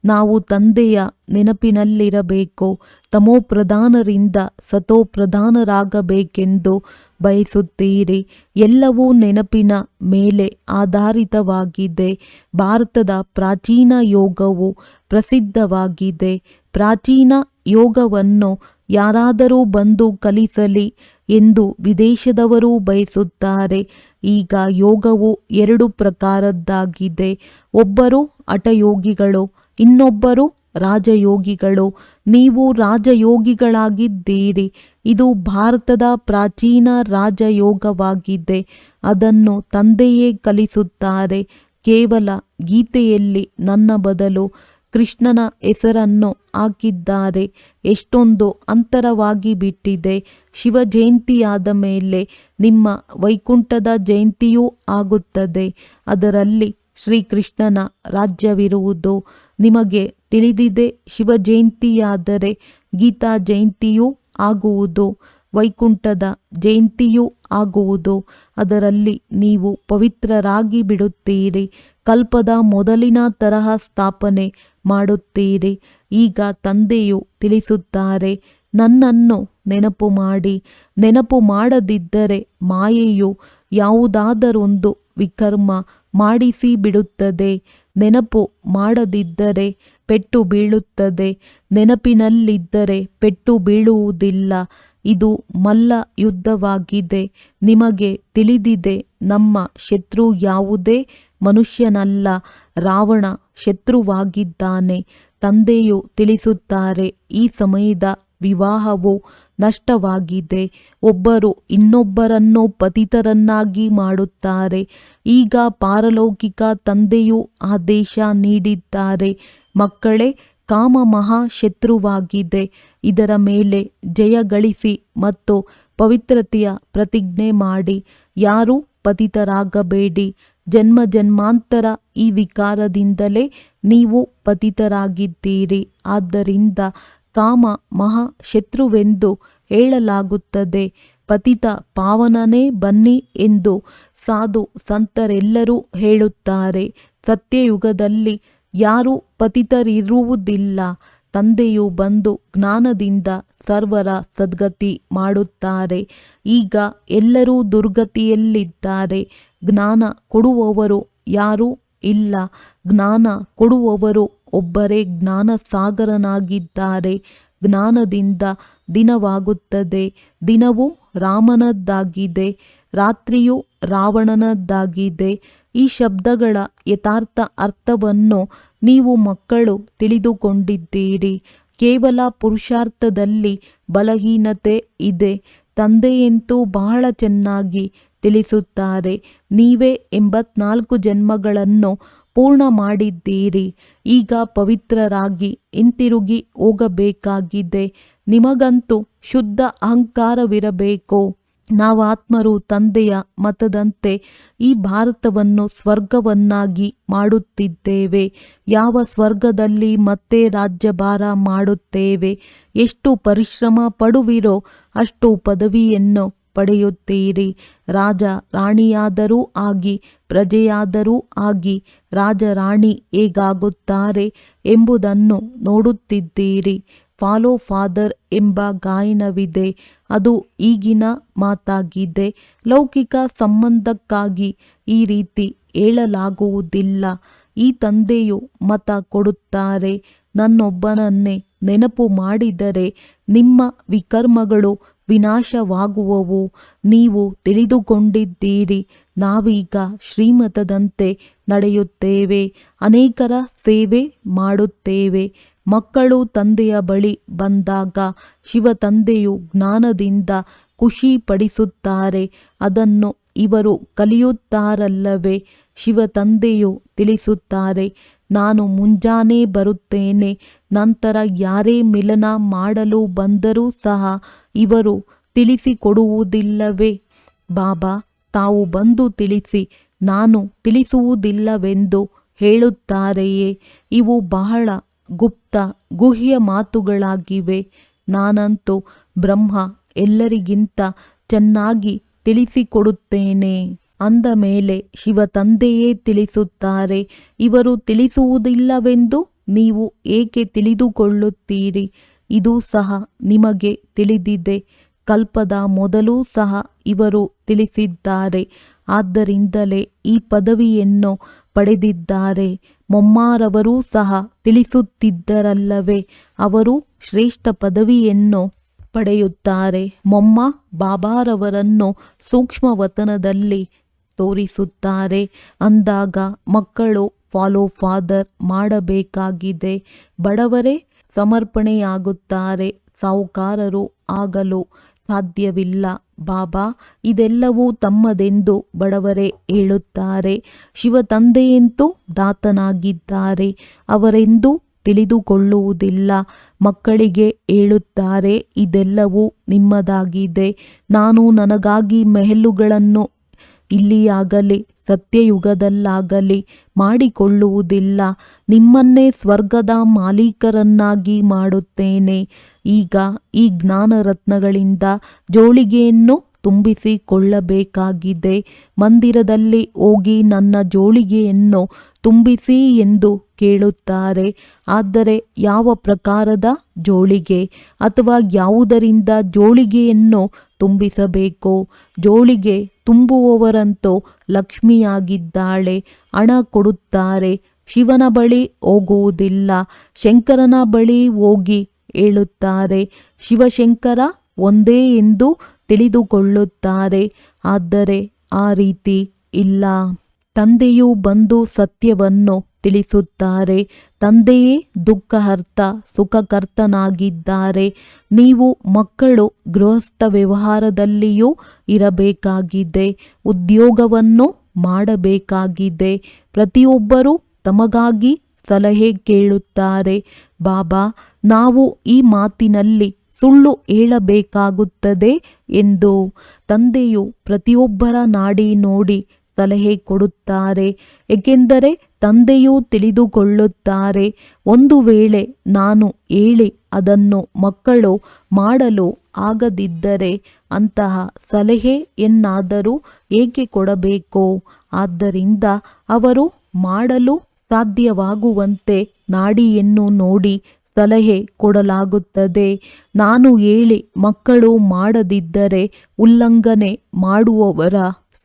[SPEAKER 3] ನಾವು ತಂದೆಯ ನೆನಪಿನಲ್ಲಿರಬೇಕು. ತಮೋಪ್ರಧಾನರಿಂದ ಸತೋಪ್ರಧಾನರಾಗಬೇಕೆಂದು ಬಯಸುತ್ತೀರಿ. ಎಲ್ಲವೂ ನೆನಪಿನ ಮೇಲೆ ಆಧಾರಿತವಾಗಿದೆ. ಭಾರತದ ಪ್ರಾಚೀನ ಯೋಗವು ಪ್ರಸಿದ್ಧವಾಗಿದೆ. ಪ್ರಾಚೀನ ಯೋಗವನ್ನು ಯಾರಾದರೂ ಬಂದು ಕಲಿಸಲಿ ಎಂದು ವಿದೇಶದವರು ಬಯಸುತ್ತಾರೆ. ಈಗ ಯೋಗವು 2 ಪ್ರಕಾರದ್ದಾಗಿದೆ. ಒಬ್ಬರು ಹಠಯೋಗಿಗಳು, ಇನ್ನೊಬ್ಬರು ರಾಜಯೋಗಿಗಳು. ನೀವು ರಾಜಯೋಗಿಗಳಾಗಿದ್ದೀರಿ. ಇದು ಭಾರತದ ಪ್ರಾಚೀನ ರಾಜಯೋಗವಾಗಿದೆ. ಅದನ್ನು ತಂದೆಯೇ ಕಲಿಸುತ್ತಾರೆ. ಕೇವಲ ಗೀತೆಯಲ್ಲಿ ನನ್ನ ಬದಲು ಕೃಷ್ಣನ ಹೆಸರನ್ನು ಹಾಕಿದ್ದಾರೆ. ಎಷ್ಟೊಂದು ಅಂತರವಾಗಿ ಬಿಟ್ಟಿದೆ. ಶಿವ ಜಯಂತಿಯಾದ ಮೇಲೆ ನಿಮ್ಮ ವೈಕುಂಠದ ಜಯಂತಿಯೂ ಆಗುತ್ತದೆ. ಅದರಲ್ಲಿ ಶ್ರೀಕೃಷ್ಣನ ರಾಜ್ಯವಿರುವುದು. ನಿಮಗೆ ತಿಳಿದಿದೆ, ಶಿವ ಜಯಂತಿಯಾದರೆ ಗೀತಾ ಜಯಂತಿಯೂ ಆಗುವುದು, ವೈಕುಂಠದ ಜಯಂತಿಯೂ ಆಗುವುದು. ಅದರಲ್ಲಿ ನೀವು ಪವಿತ್ರರಾಗಿ ಬಿಡುತ್ತೀರಿ. ಕಲ್ಪದ ಮೊದಲಿನ ತರಹ ಸ್ಥಾಪನೆ ಮಾಡುತ್ತೀರಿ. ಈಗ ತಂದೆಯು ತಿಳಿಸುತ್ತಾರೆ, ನನ್ನನ್ನು ನೆನಪು ಮಾಡಿ. ನೆನಪು ಮಾಡದಿದ್ದರೆ ಮಾಯೆಯು ಯಾವುದಾದರೊಂದು ವಿಕರ್ಮ ಮಾಡಿಸಿ ಬಿಡುತ್ತದೆ. ನೆನಪು ಮಾಡದಿದ್ದರೆ ಪೆಟ್ಟು ಬೀಳುತ್ತದೆ. ನೆನಪಿನಲ್ಲಿದ್ದರೆ ಪೆಟ್ಟು ಬೀಳುವುದಿಲ್ಲ. ಇದು ಮಲ್ಲ ಯುದ್ಧವಾಗಿದೆ. ನಿಮಗೆ ತಿಳಿದಿದೆ, ನಮ್ಮ ಶತ್ರು ಯಾವುದೇ ಮನುಷ್ಯನಲ್ಲ, ರಾವಣ ಶತ್ರುವಾಗಿದ್ದಾನೆ. ತಂದೆಯು ತಿಳಿಸುತ್ತಾರೆ, ಈ ಸಮಯದ ವಿವಾಹವು ನಷ್ಟವಾಗಿದೆ. ಒಬ್ಬರು ಇನ್ನೊಬ್ಬರನ್ನು ಪತಿತರನ್ನಾಗಿ ಮಾಡುತ್ತಾರೆ. ಈಗ ಪಾರಲೌಕಿಕ ತಂದೆಯು ಆದೇಶ ನೀಡಿದ್ದಾರೆ, ಮಕ್ಕಳೇ, ಕಾಮ ಮಹಾ ಶತ್ರುವಾಗಿದೆ. ಇದರ ಮೇಲೆ ಜಯ ಗಳಿಸಿ ಮತ್ತು ಪವಿತ್ರತೆಯ ಪ್ರತಿಜ್ಞೆ ಮಾಡಿ. ಯಾರೂ ಪತಿತರಾಗಬೇಡಿ. ಜನ್ಮ ಜನ್ಮಾಂತರ ಈ ವಿಕಾರದಿಂದಲೇ ನೀವು ಪತಿತರಾಗಿದ್ದೀರಿ. ಆದ್ದರಿಂದ ಕಾಮ ಮಹಾ ಶತ್ರುವೆಂದು ಹೇಳಲಾಗುತ್ತದೆ. ಪತಿತ ಪಾವನನೇ ಬನ್ನಿ ಎಂದು ಸಾಧು ಸಂತರೆಲ್ಲರೂ ಹೇಳುತ್ತಾರೆ. ಸತ್ಯಯುಗದಲ್ಲಿ ಯಾರೂ ಪತಿತರಿರುವುದಿಲ್ಲ. ತಂದೆಯು ಬಂದು ಜ್ಞಾನದಿಂದ ಸರ್ವರ ಸದ್ಗತಿ ಮಾಡುತ್ತಾರೆ. ಈಗ ಎಲ್ಲರೂ ದುರ್ಗತಿಯಲ್ಲಿದ್ದಾರೆ. ಜ್ಞಾನ ಕೊಡುವವರು ಯಾರೂ ಇಲ್ಲ. ಜ್ಞಾನ ಕೊಡುವವರು ಒಬ್ಬರೇ ಜ್ಞಾನ ಸಾಗರನಾಗಿದ್ದಾರೆ. ಜ್ಞಾನದಿಂದ ದಿನವಾಗುತ್ತದೆ. ದಿನವು ರಾಮನದ್ದಾಗಿದೆ, ರಾತ್ರಿಯು ರಾವಣನದ್ದಾಗಿದೆ. ಈ ಶಬ್ದಗಳ ಯಥಾರ್ಥ ಅರ್ಥವನ್ನು ನೀವು ಮಕ್ಕಳು ತಿಳಿದುಕೊಂಡಿದ್ದೀರಿ. ಕೇವಲ ಪುರುಷಾರ್ಥದಲ್ಲಿ ಬಲಹೀನತೆ ಇದೆ. ತಂದೆಯಂತೂ ಬಹಳ ಚೆನ್ನಾಗಿ ತಿಳಿಸುತ್ತಾರೆ. ನೀವೇ 84 ಜನ್ಮಗಳನ್ನು ಪೂರ್ಣ ಮಾಡಿದ್ದೀರಿ. ಈಗ ಪವಿತ್ರರಾಗಿ ಹಿಂತಿರುಗಿ ಹೋಗಬೇಕಾಗಿದೆ. ನಿಮಗಂತೂ ಶುದ್ಧ ಅಹಂಕಾರವಿರಬೇಕು. ನಾವಾತ್ಮರು ತಂದೆಯ ಮತದಂತೆ ಈ ಭಾರತವನ್ನು ಸ್ವರ್ಗವನ್ನಾಗಿ ಮಾಡುತ್ತಿದ್ದೇವೆ. ಯಾವ ಸ್ವರ್ಗದಲ್ಲಿ ಮತ್ತೆ ರಾಜ್ಯಭಾರ ಮಾಡುತ್ತೇವೆ. ಎಷ್ಟು ಪರಿಶ್ರಮ ಪಡುವಿರೋ ಅಷ್ಟು ಪದವಿಯನ್ನು ಪಡೆಯುತ್ತೀರಿ. ರಾಜ ರಾಣಿಯಾದರೂ ಆಗಿ, ಪ್ರಜೆಯಾದರೂ ಆಗಿ, ರಾಜರಾಣಿ ಹೇಗಾಗುತ್ತಾರೆ ಎಂಬುದನ್ನು ನೋಡುತ್ತಿದ್ದೀರಿ. ಫಾಲೋ ಫಾದರ್ ಎಂಬ ಗಾಯನವಿದೆ. ಅದು ಈಗಿನ ಮಾತಾಗಿದೆ. ಲೌಕಿಕ ಸಂಬಂಧಕ್ಕಾಗಿ ಈ ರೀತಿ ಹೇಳಲಾಗುವುದಿಲ್ಲ. ಈ ತಂದೆಯು ಮತ ಕೊಡುತ್ತಾರೆ, ನನ್ನೊಬ್ಬನನ್ನೇ ನೆನಪು ಮಾಡಿದರೆ ನಿಮ್ಮ ವಿಕರ್ಮಗಳು ವಿನಾಶವಾಗುವವು. ನೀವು ತಿಳಿದುಕೊಂಡಿದ್ದೀರಿ, ನಾವೀಗ ಶ್ರೀಮತದಂತೆ ನಡೆಯುತ್ತೇವೆ, ಅನೇಕರ ಸೇವೆ ಮಾಡುತ್ತೇವೆ. ಮಕ್ಕಳು ತಂದೆಯ ಬಳಿ ಬಂದಾಗ ಶಿವ ತಂದೆಯು ಜ್ಞಾನದಿಂದ ಖುಷಿ ಪಡಿಸುತ್ತಾರೆ. ಅದನ್ನು ಇವರು ಕಲಿಯುತ್ತಾರಲ್ಲವೇ. ಶಿವ ತಂದೆಯು ತಿಳಿಸುತ್ತಾರೆ, ನಾನು ಮುಂಜಾನೆ ಬರುತ್ತೇನೆ. ನಂತರ ಯಾರೇ ಮಿಲನ ಮಾಡಲು ಬಂದರೂ ಸಹ ಇವರು ತಿಳಿಸಿಕೊಡುವುದಿಲ್ಲವೇ. ಬಾಬಾ ತಾವು ಬಂದು ತಿಳಿಸಿ ನಾನು ತಿಳಿಸುವುದಿಲ್ಲವೆಂದು ಹೇಳುತ್ತಾರೆಯೇ? ಇವು ಬಹಳ ಗುಪ್ತ ಗುಹ್ಯ ಮಾತುಗಳಾಗಿವೆ. ನಾನಂತೂ ಬ್ರಹ್ಮ ಎಲ್ಲರಿಗಿಂತ ಚೆನ್ನಾಗಿ ತಿಳಿಸಿಕೊಡುತ್ತೇನೆ. ಅಂದ ಮೇಲೆ ಶಿವ ತಂದೆಯೇ ತಿಳಿಸುತ್ತಾರೆ. ಇವರು ತಿಳಿಸುವುದಿಲ್ಲವೆಂದು ನೀವು ಏಕೆ ತಿಳಿದುಕೊಳ್ಳುತ್ತೀರಿ? ಇದು ಸಹ ನಿಮಗೆ ತಿಳಿದಿದೆ. ಕಲ್ಪದ ಮೊದಲೂ ಸಹ ಇವರು ತಿಳಿಸಿದ್ದಾರೆ. ಆದ್ದರಿಂದಲೇ ಈ ಪದವಿಯನ್ನು ಪಡೆದಿದ್ದಾರೆ. ಮೊಮ್ಮಾರವರೂ ಸಹ ತಿಳಿಸುತ್ತಿದ್ದರಲ್ಲವೇ? ಅವರು ಶ್ರೇಷ್ಠ ಪದವಿಯನ್ನು ಪಡೆಯುತ್ತಾರೆ. ಮೊಮ್ಮ ಬಾಬಾರವರನ್ನು ಸೂಕ್ಷ್ಮವತನದಲ್ಲಿ ತೋರಿಸುತ್ತಾರೆ. ಅಂದಾಗ ಮಕ್ಕಳು ಫಾಲೋ ಫಾದರ್ ಮಾಡಬೇಕಾಗಿದೆ. ಬಡವರೇ ಸಮರ್ಪಣೆಯಾಗುತ್ತಾರೆ, ಸಾಹುಕಾರರು ಆಗಲು ಸಾಧ್ಯವಿಲ್ಲ. ಬಾಬಾ ಇದೆಲ್ಲವೂ ತಮ್ಮದೆಂದು ಬಡವರೇ ಹೇಳುತ್ತಾರೆ. ಶಿವ ತಂದೆಯಂತೂ ದಾತನಾಗಿದ್ದಾರೆ, ಅವರೆಂದೂ ತಿಳಿದುಕೊಳ್ಳುವುದಿಲ್ಲ. ಮಕ್ಕಳಿಗೆ ಹೇಳುತ್ತಾರೆ, ಇದೆಲ್ಲವೂ ನಿಮ್ಮದಾಗಿದೆ. ನಾನು ನನಗಾಗಿ ಮೆಹಲುಗಳನ್ನು ಇಲ್ಲಿಯಾಗಲಿ ಸತ್ಯಯುಗದಲ್ಲಾಗಲಿ ಮಾಡಿಕೊಳ್ಳುವುದಿಲ್ಲ. ನಿಮ್ಮನ್ನೇ ಸ್ವರ್ಗದ ಮಾಲೀಕರನ್ನಾಗಿ ಮಾಡುತ್ತೇನೆ. ಈಗ ಈ ಜ್ಞಾನರತ್ನಗಳಿಂದ ಜೋಳಿಗೆಯನ್ನು ತುಂಬಿಸಿಕೊಳ್ಳಬೇಕಾಗಿದೆ. ಮಂದಿರದಲ್ಲಿ ಹೋಗಿ ನನ್ನ ಜೋಳಿಗೆಯನ್ನು ತುಂಬಿಸಿ ಎಂದು ಕೇಳುತ್ತಾರೆ. ಆದರೆ ಯಾವ ಪ್ರಕಾರದ ಜೋಳಿಗೆ ಅಥವಾ ಯಾವುದರಿಂದ ಜೋಳಿಗೆಯನ್ನು ತುಂಬಿಸಬೇಕು? ಜೋಳಿಗೆ ತುಂಬುವವರಂತೂ ಲಕ್ಷ್ಮಿಯಾಗಿದ್ದಾಳೆ, ಹಣ ಕೊಡುತ್ತಾರೆ. ಶಿವನ ಬಳಿ ಹೋಗುವುದಿಲ್ಲ, ಶಂಕರನ ಬಳಿ ಹೋಗಿ ಹೇಳುತ್ತಾರೆ. ಶಿವಶಂಕರ ಒಂದೇ ಎಂದು ತಿಳಿದುಕೊಳ್ಳುತ್ತಾರೆ. ಆದರೆ ಆ ರೀತಿ ಇಲ್ಲ. ತಂದೆಯು ಬಂದು ಸತ್ಯವನ್ನು ತಿಳಿಸುತ್ತಾರೆ. ತಂದೆಯೇ ದುಃಖಹರ್ತ ಸುಖಕರ್ತನಾಗಿದ್ದಾರೆ. ನೀವು ಮಕ್ಕಳು ಗೃಹಸ್ಥ ವ್ಯವಹಾರದಲ್ಲಿಯೂ ಇರಬೇಕಾಗಿದೆ, ಉದ್ಯೋಗವನ್ನು ಮಾಡಬೇಕಾಗಿದೆ. ಪ್ರತಿಯೊಬ್ಬರೂ ತಮಗಾಗಿ ಸಲಹೆ ಕೇಳುತ್ತಾರೆ. ಬಾಬಾ, ನಾವು ಈ ಮಾತಿನಲ್ಲಿ ಸುಳ್ಳು ಹೇಳಬೇಕಾಗುತ್ತದೆ ಎಂದು. ತಂದೆಯು ಪ್ರತಿಯೊಬ್ಬರ ನಾಡಿ ನೋಡಿ ಸಲಹೆ ಕೊಡುತ್ತಾರೆ. ಏಕೆಂದರೆ ತಂದೆಯು ತಿಳಿದುಕೊಳ್ಳುತ್ತಾರೆ, ಒಂದು ವೇಳೆ ನಾನು ಹೇಳಿ ಅದನ್ನು ಮಕ್ಕಳು ಮಾಡಲು ಆಗದಿದ್ದರೆ ಅಂತಹ ಸಲಹೆಯನ್ನಾದರೂ ಏಕೆ ಕೊಡಬೇಕು? ಆದ್ದರಿಂದ ಅವರು ಮಾಡಲು ಸಾಧ್ಯವಾಗುವಂತೆ ನಾಡಿಯನ್ನು ನೋಡಿ ಸಲಹೆ ಕೊಡಲಾಗುತ್ತದೆ. ನಾನು ಹೇಳಿ ಮಕ್ಕಳು ಮಾಡದಿದ್ದರೆ ಉಲ್ಲಂಘನೆ ಮಾಡುವವರ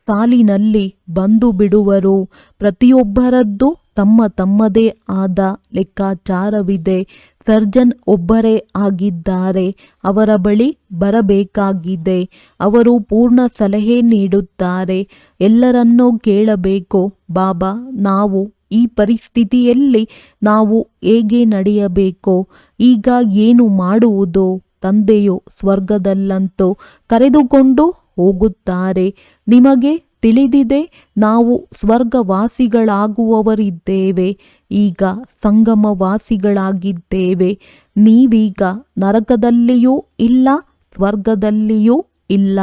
[SPEAKER 3] ಸಾಲಿನಲ್ಲಿ ಬಂದು ಬಿಡುವರು. ಪ್ರತಿಯೊಬ್ಬರದ್ದು ತಮ್ಮ ತಮ್ಮದೇ ಆದ ಲೆಕ್ಕಾಚಾರವಿದೆ. ಸರ್ಜನ್ ಒಬ್ಬರೇ ಆಗಿದ್ದಾರೆ, ಅವರ ಬಳಿ ಬರಬೇಕಾಗಿದೆ. ಅವರು ಪೂರ್ಣ ಸಲಹೆ ನೀಡುತ್ತಾರೆ. ಎಲ್ಲರನ್ನೂ ಕೇಳಬೇಕು. ಬಾಬಾ, ನಾವು ಈ ಪರಿಸ್ಥಿತಿಯಲ್ಲಿ ನಾವು ಹೇಗೆ ನಡೆಯಬೇಕು? ಈಗ ಏನು ಮಾಡುವುದು? ತಂದೆಯು ಸ್ವರ್ಗದಲ್ಲಂತೂ ಕರೆದುಕೊಂಡು ಹೋಗುತ್ತಾರೆ. ನಿಮಗೆ ತಿಳಿದಿದೆ, ನಾವು ಸ್ವರ್ಗವಾಸಿಗಳಾಗುವವರಿದ್ದೇವೆ, ಈಗ ಸಂಗಮವಾಸಿಗಳಾಗಿದ್ದೇವೆ. ನೀವೀಗ ನರಕದಲ್ಲಿಯೂ ಇಲ್ಲ, ಸ್ವರ್ಗದಲ್ಲಿಯೂ ಇಲ್ಲ.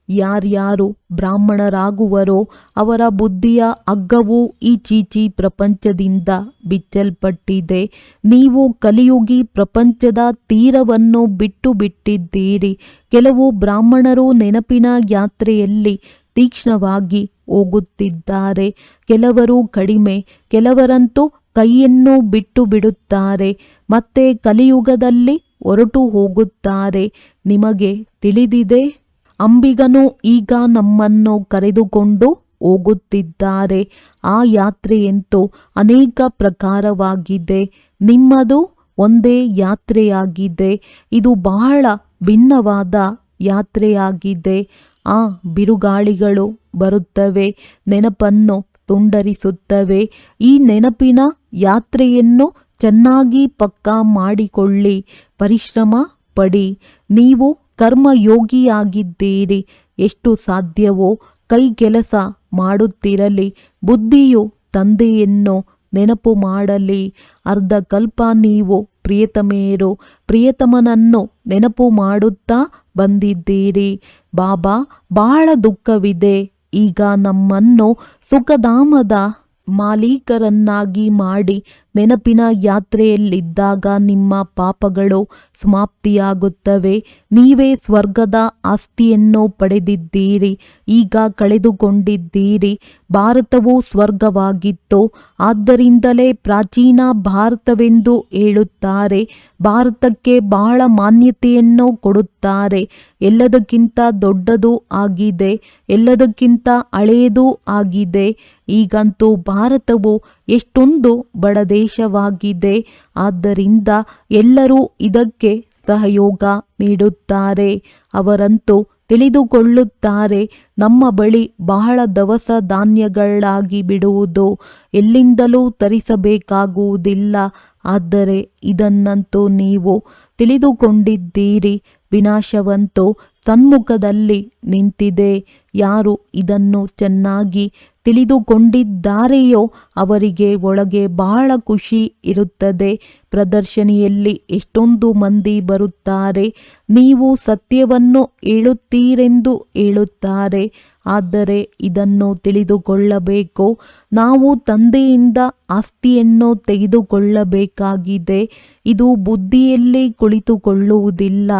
[SPEAKER 3] ಯಾರ್ಯಾರು ಬ್ರಾಹ್ಮಣರಾಗುವರೋ ಅವರ ಬುದ್ಧಿಯ ಹಗ್ಗವು ಈ ಚೀಚಿ ಪ್ರಪಂಚದಿಂದ ಬಿಚ್ಚಲ್ಪಟ್ಟಿದೆ. ನೀವು ಕಲಿಯುಗಿ ಪ್ರಪಂಚದ ತೀರವನ್ನು ಬಿಟ್ಟು ಬಿಟ್ಟಿದ್ದೀರಿ. ಕೆಲವು ಬ್ರಾಹ್ಮಣರು ನೆನಪಿನ ಯಾತ್ರೆಯಲ್ಲಿ ತೀಕ್ಷ್ಣವಾಗಿ ಹೋಗುತ್ತಿದ್ದಾರೆ, ಕೆಲವರು ಕಡಿಮೆ. ಕೆಲವರಂತೂ ಕೈಯನ್ನು ಬಿಟ್ಟು ಬಿಡುತ್ತಾರೆ, ಮತ್ತೆ ಕಲಿಯುಗದಲ್ಲಿ ಹೊರಟು ಹೋಗುತ್ತಾರೆ. ನಿಮಗೆ ತಿಳಿದಿದೆ, ಅಂಬಿಗನು ಈಗ ನಮ್ಮನ್ನು ಕರೆದುಕೊಂಡು ಹೋಗುತ್ತಿದ್ದಾರೆ. ಆ ಯಾತ್ರೆಯಂತೂ ಅನೇಕ ಪ್ರಕಾರವಾಗಿದೆ. ನಿಮ್ಮದು ಒಂದೇ ಯಾತ್ರೆಯಾಗಿದೆ. ಇದು ಬಹಳ ಭಿನ್ನವಾದ ಯಾತ್ರೆಯಾಗಿದೆ. ಆ ಬಿರುಗಾಳಿಗಳು ಬರುತ್ತವೆ, ನೆನಪನ್ನು ತುಂಡರಿಸುತ್ತವೆ. ಈ ನೆನಪಿನ ಯಾತ್ರೆಯನ್ನು ಚೆನ್ನಾಗಿ ಪಕ್ಕಾ ಮಾಡಿಕೊಳ್ಳಿ, ಪರಿಶ್ರಮ ಪಡಿ. ನೀವು ಕರ್ಮಯೋಗಿಯಾಗಿದ್ದೀರಿ. ಎಷ್ಟು ಸಾಧ್ಯವೋ ಕೈ ಕೆಲಸ ಮಾಡುತ್ತಿರಲಿ. ಬುದ್ಧಿಯು ತಂದೆಯನ್ನು ನೆನಪು ಮಾಡಲಿ. ಅರ್ಧ ಕಲ್ಪ ನೀವು ಪ್ರಿಯತಮೆಯರು, ಪ್ರಿಯತಮನನ್ನು ನೆನಪು ಮಾಡುತ್ತಾ ಬಂದಿದ್ದೀರಿ. ಬಾಬಾ, ಬಹಳ ದುಃಖವಿದೆ, ಈಗ ನಮ್ಮನ್ನು ಸುಖಧಾಮದ ಮಾಲೀಕರನ್ನಾಗಿ ಮಾಡಿ ನೆನಪಿನ ಯಾತ್ರೆಯಲ್ಲಿದ್ದಾಗ ನಿಮ್ಮ ಪಾಪಗಳು ಸಮಾಪ್ತಿಯಾಗುತ್ತವೆ. ನೀವೇ ಸ್ವರ್ಗದ ಆಸ್ತಿಯನ್ನು ಪಡೆದಿದ್ದೀರಿ, ಈಗ ಕಳೆದುಕೊಂಡಿದ್ದೀರಿ. ಭಾರತವು ಸ್ವರ್ಗವಾಗಿತ್ತು, ಆದ್ದರಿಂದಲೇ ಪ್ರಾಚೀನ ಭಾರತವೆಂದು ಹೇಳುತ್ತಾರೆ. ಭಾರತಕ್ಕೆ ಬಹಳ ಮಾನ್ಯತೆಯನ್ನು ಕೊಡುತ್ತಾರೆ. ಎಲ್ಲದಕ್ಕಿಂತ ದೊಡ್ಡದು ಆಗಿದೆ, ಎಲ್ಲದಕ್ಕಿಂತ ಹಳೆಯದೂ ಆಗಿದೆ. ಈಗಂತೂ ಭಾರತವು ಎಷ್ಟೊಂದು ಬಡ ದೇಶವಾಗಿದೆ. ಆದ್ದರಿಂದ ಎಲ್ಲರೂ ಇದಕ್ಕೆ ಸಹಯೋಗ ನೀಡುತ್ತಾರೆ. ಅವರಂತೂ ತಿಳಿದುಕೊಳ್ಳುತ್ತಾರೆ, ನಮ್ಮ ಬಳಿ ಬಹಳ ದವಸ ಧಾನ್ಯಗಳಾಗಿ ಬಿಡುವುದು, ಎಲ್ಲಿಂದಲೂ ತರಿಸಬೇಕಾಗುವುದಿಲ್ಲ. ಆದರೆ ಇದನ್ನಂತೂ ನೀವು ತಿಳಿದುಕೊಂಡಿದ್ದೀರಿ, ವಿನಾಶವಂತೂ ಸನ್ಮುಖದಲ್ಲಿ ನಿಂತಿದೆ. ಯಾರು ಇದನ್ನು ಚೆನ್ನಾಗಿ ತಿಳಿದುಕೊಂಡಿದ್ದಾರೆಯೋ ಅವರಿಗೆ ಒಳಗೆ ಬಹಳ ಖುಷಿ ಇರುತ್ತದೆ. ಪ್ರದರ್ಶನಿಯಲ್ಲಿ ಎಷ್ಟೊಂದು ಮಂದಿ ಬರುತ್ತಾರೆ, ನೀವು ಸತ್ಯವನ್ನು ಹೇಳುತ್ತೀರೆಂದು ಹೇಳುತ್ತಾರೆ. ಆದರೆ ಇದನ್ನು ತಿಳಿದುಕೊಳ್ಳಬೇಕು, ನಾವು ತಂದೆಯಿಂದ ಆಸ್ತಿಯನ್ನು ತೆಗೆದುಕೊಳ್ಳಬೇಕಾಗಿದೆ. ಇದು ಬುದ್ಧಿಯಲ್ಲಿ ಕುಳಿತುಕೊಳ್ಳುವುದಿಲ್ಲ.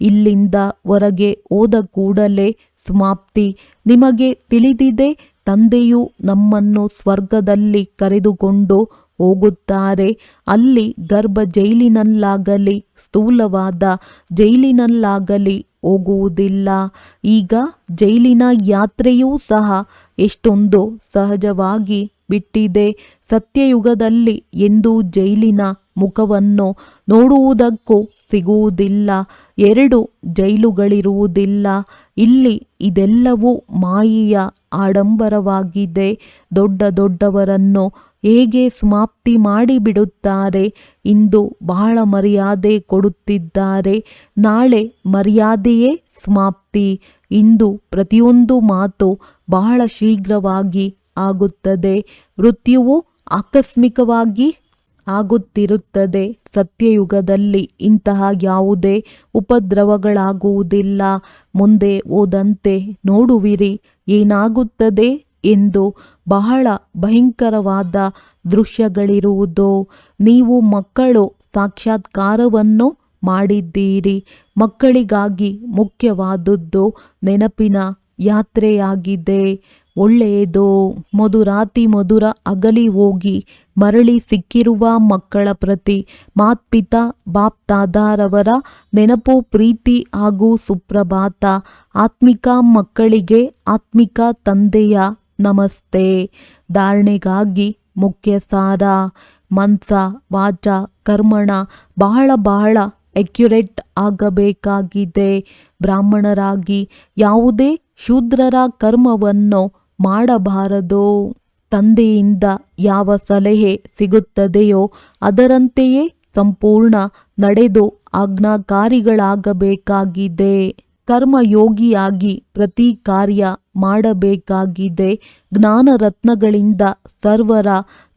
[SPEAKER 3] ಇಲ್ಲಿಂದ ಹೊರಗೆ ಹೋದ ಕೂಡಲೇ ಸಮಾಪ್ತಿ. ನಿಮಗೆ ತಿಳಿದಿದೆ, ತಂದೆಯು ನಮ್ಮನ್ನು ಸ್ವರ್ಗದಲ್ಲಿ ಕರೆದುಕೊಂಡು ಹೋಗುತ್ತಾರೆ. ಅಲ್ಲಿ ಗರ್ಭ ಜೈಲಿನಲ್ಲಾಗಲಿ ಸ್ಥೂಲವಾದ ಜೈಲಿನಲ್ಲಾಗಲಿ ಹೋಗುವುದಿಲ್ಲ. ಈಗ ಜೈಲಿನ ಯಾತ್ರೆಯೂ ಸಹ ಎಷ್ಟೊಂದು ಸಹಜವಾಗಿ ಬಿಟ್ಟಿದೆ. ಸತ್ಯಯುಗದಲ್ಲಿ ಎಂದೂ ಜೈಲಿನ ಮುಖವನ್ನು ನೋಡುವುದಕ್ಕೂ ಸಿಗುವುದಿಲ್ಲ. 2 ಜೈಲುಗಳಿರುವುದಿಲ್ಲ. ಇಲ್ಲಿ ಇದೆಲ್ಲವೂ ಮಾಯೆಯ ಆಡಂಬರವಾಗಿದೆ. ದೊಡ್ಡವರನ್ನು ಹೇಗೆ ಸಮಾಪ್ತಿ ಮಾಡಿಬಿಡುತ್ತಾರೆ. ಇಂದು ಬಹಳ ಮರ್ಯಾದೆ ಕೊಡುತ್ತಿದ್ದಾರೆ, ನಾಳೆ ಮರ್ಯಾದೆಯೇ ಸಮಾಪ್ತಿ. ಇಂದು ಪ್ರತಿಯೊಂದು ಮಾತು ಬಹಳ ಶೀಘ್ರವಾಗಿ ಆಗುತ್ತದೆ. ಮೃತ್ಯುವು ಆಕಸ್ಮಿಕವಾಗಿ ಆಗುತ್ತಿರುತ್ತದೆ. ಸತ್ಯಯುಗದಲ್ಲಿ ಇಂತಹ ಯಾವುದೇ ಉಪದ್ರವಗಳಾಗುವುದಿಲ್ಲ. ಮುಂದೆ ಹೋದಂತೆ ನೋಡುವಿರಿ ಏನಾಗುತ್ತದೆ ಎಂದು. ಬಹಳ ಭಯಂಕರವಾದ ದೃಶ್ಯಗಳಿರುವುದು. ನೀವು ಮಕ್ಕಳು ಸಾಕ್ಷಾತ್ಕಾರವನ್ನು ಮಾಡಿದ್ದೀರಿ. ಮಕ್ಕಳಿಗಾಗಿ ಮುಖ್ಯವಾದದ್ದು ನೆನಪಿನ ಯಾತ್ರೆಯಾಗಿದೆ. ಒಳ್ಳೆಯದು. ಮಧುರ ಅಗಲಿ ಹೋಗಿ ಮರಳಿ ಸಿಕ್ಕಿರುವ ಮಕ್ಕಳ ಪ್ರತಿ ಮಾತ್ಪಿತಾ ಬಾಪ್ದಾದಾರವರ ನೆನಪು, ಪ್ರೀತಿ ಹಾಗೂ ಸುಪ್ರಭಾತ. ಆತ್ಮಿಕ ಮಕ್ಕಳಿಗೆ ಆತ್ಮಿಕ ತಂದೆಯ ನಮಸ್ತೆ. ಧಾರಣೆಗಾಗಿ ಮುಖ್ಯ ಸಾರ. ಮನಸ ವಾಚ ಕರ್ಮಣ ಬಹಳ ಅಕ್ಯುರೇಟ್ ಆಗಬೇಕಾಗಿದೆ. ಬ್ರಾಹ್ಮಣರಾಗಿ ಯಾವುದೇ ಶೂದ್ರರ ಕರ್ಮವನ್ನು ಮಾಡಬಾರದು. ತಂದೆಯಿಂದ ಯಾವ ಸಲಹೆ ಸಿಗುತ್ತದೆಯೋ ಅದರಂತೆಯೇ ಸಂಪೂರ್ಣ ನಡೆದು ಆಜ್ಞಾಕಾರಿಗಳಾಗಬೇಕಾಗಿದೆ. ಕರ್ಮಯೋಗಿಯಾಗಿ ಪ್ರತಿ ಕಾರ್ಯ ಮಾಡಬೇಕಾಗಿದೆ. ಜ್ಞಾನರತ್ನಗಳಿಂದ ಸರ್ವರ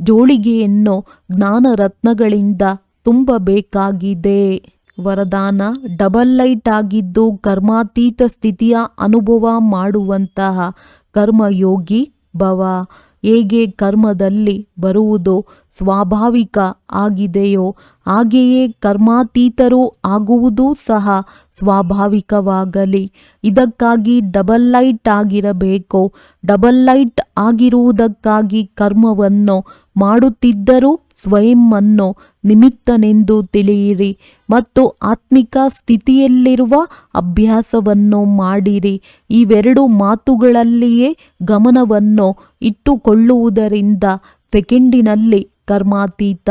[SPEAKER 3] ಜೋಳಿಗೆಯನ್ನು ಜ್ಞಾನರತ್ನಗಳಿಂದ ತುಂಬಬೇಕಾಗಿದೆ. ವರದಾನ ಡಬಲ್ ಲೈಟ್ ಆಗಿದ್ದು ಕರ್ಮಾತೀತ ಸ್ಥಿತಿಯ ಅನುಭವ ಮಾಡುವಂತಹ ಕರ್ಮಯೋಗಿ ಭವ. ಹೇಗೆ ಕರ್ಮದಲ್ಲಿ ಬರುವುದು ಸ್ವಾಭಾವಿಕ ಆಗಿದೆಯೋ ಹಾಗೆಯೇ ಕರ್ಮಾತೀತರೂ ಆಗುವುದೂ ಸಹ ಸ್ವಾಭಾವಿಕವಾಗಲಿ. ಇದಕ್ಕಾಗಿ ಡಬಲ್ ಲೈಟ್ ಆಗಿರಬೇಕು. ಡಬಲ್ ಲೈಟ್ ಆಗಿರುವುದಕ್ಕಾಗಿ ಕರ್ಮವನ್ನು ಮಾಡುತ್ತಿದ್ದರೂ ಸ್ವಯಂವನ್ನು ನಿಮಿತ್ತನೆಂದು ತಿಳಿಯಿರಿ ಮತ್ತು ಆತ್ಮಿಕ ಸ್ಥಿತಿಯಲ್ಲಿರುವ ಅಭ್ಯಾಸವನ್ನು ಮಾಡಿರಿ. ಇವೆರಡು ಮಾತುಗಳಲ್ಲಿಯೇ ಗಮನವನ್ನು ಇಟ್ಟುಕೊಳ್ಳುವುದರಿಂದ ಸೆಕೆಂಡಿನಲ್ಲಿ ಕರ್ಮಾತೀತ,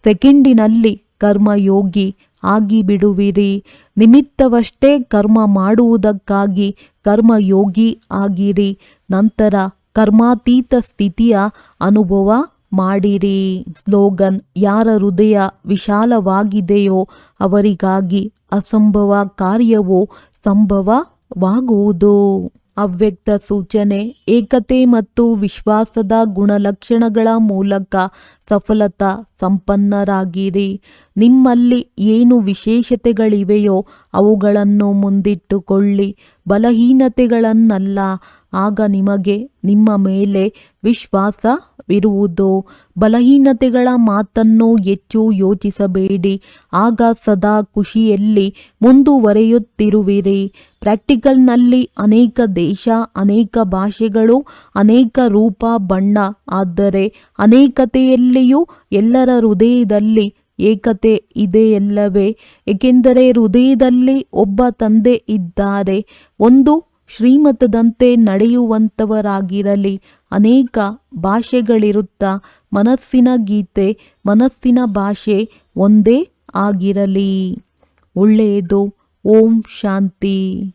[SPEAKER 3] ಸೆಕೆಂಡಿನಲ್ಲಿ ಕರ್ಮಯೋಗಿ ಆಗಿಬಿಡುವಿರಿ. ನಿಮಿತ್ತವಷ್ಟೇ ಕರ್ಮ ಮಾಡುವುದಕ್ಕಾಗಿ ಕರ್ಮಯೋಗಿ ಆಗಿರಿ. ನಂತರ ಕರ್ಮಾತೀತ ಸ್ಥಿತಿಯ ಅನುಭವ ಮಾಡಿರಿ. ಸ್ಲೋಗನ್: ಯಾರ ಹೃದಯ ವಿಶಾಲವಾಗಿದೆಯೋ ಅವರಿಗಾಗಿ ಅಸಂಭವ ಕಾರ್ಯವು ಸಂಭವವಾಗುವುದು. ಅವ್ಯಕ್ತ ಸೂಚನೆ: ಏಕತೆ ಮತ್ತು ವಿಶ್ವಾಸದ ಗುಣಲಕ್ಷಣಗಳ ಮೂಲಕ ಸಫಲತಾ ಸಂಪನ್ನರಾಗಿರಿ. ನಿಮ್ಮಲ್ಲಿ ಏನು ವಿಶೇಷತೆಗಳಿವೆಯೋ ಅವುಗಳನ್ನು ಮುಂದಿಟ್ಟುಕೊಳ್ಳಿ, ಬಲಹೀನತೆಗಳನ್ನಲ್ಲ. ಆಗ ನಿಮಗೆ ನಿಮ್ಮ ಮೇಲೆ ವಿಶ್ವಾಸವಿರುವುದು. ಬಲಹೀನತೆಗಳ ಮಾತನ್ನು ಹೆಚ್ಚು ಯೋಚಿಸಬೇಡಿ, ಆಗ ಸದಾ ಖುಷಿಯಲ್ಲಿ ಮುಂದುವರಿಯುತ್ತಿರುವಿರಿ. ಪ್ರಾಕ್ಟಿಕಲ್ನಲ್ಲಿ ಅನೇಕ ದೇಶ, ಅನೇಕ ಭಾಷೆಗಳು, ಅನೇಕ ರೂಪ, ಬಣ್ಣ. ಆದರೆ ಅನೇಕತೆಯಲ್ಲಿಯೂ ಎಲ್ಲರ ಹೃದಯದಲ್ಲಿ ಏಕತೆ ಇದೆಯಲ್ಲವೇ? ಏಕೆಂದರೆ ಹೃದಯದಲ್ಲಿ ಒಬ್ಬ ತಂದೆ ಇದ್ದಾರೆ. ಒಂದು ಶ್ರೀಮತದಂತೆ ನಡೆಯುವಂಥವರಾಗಿರಲಿ. ಅನೇಕ ಭಾಷೆಗಳಿರುತ್ತಾ ಮನಸ್ಸಿನ ಗೀತೆ, ಮನಸ್ಸಿನ ಭಾಷೆ ಒಂದೇ ಆಗಿರಲಿ. ಒಳ್ಳೆಯದು. ಓಂ ಶಾಂತಿ.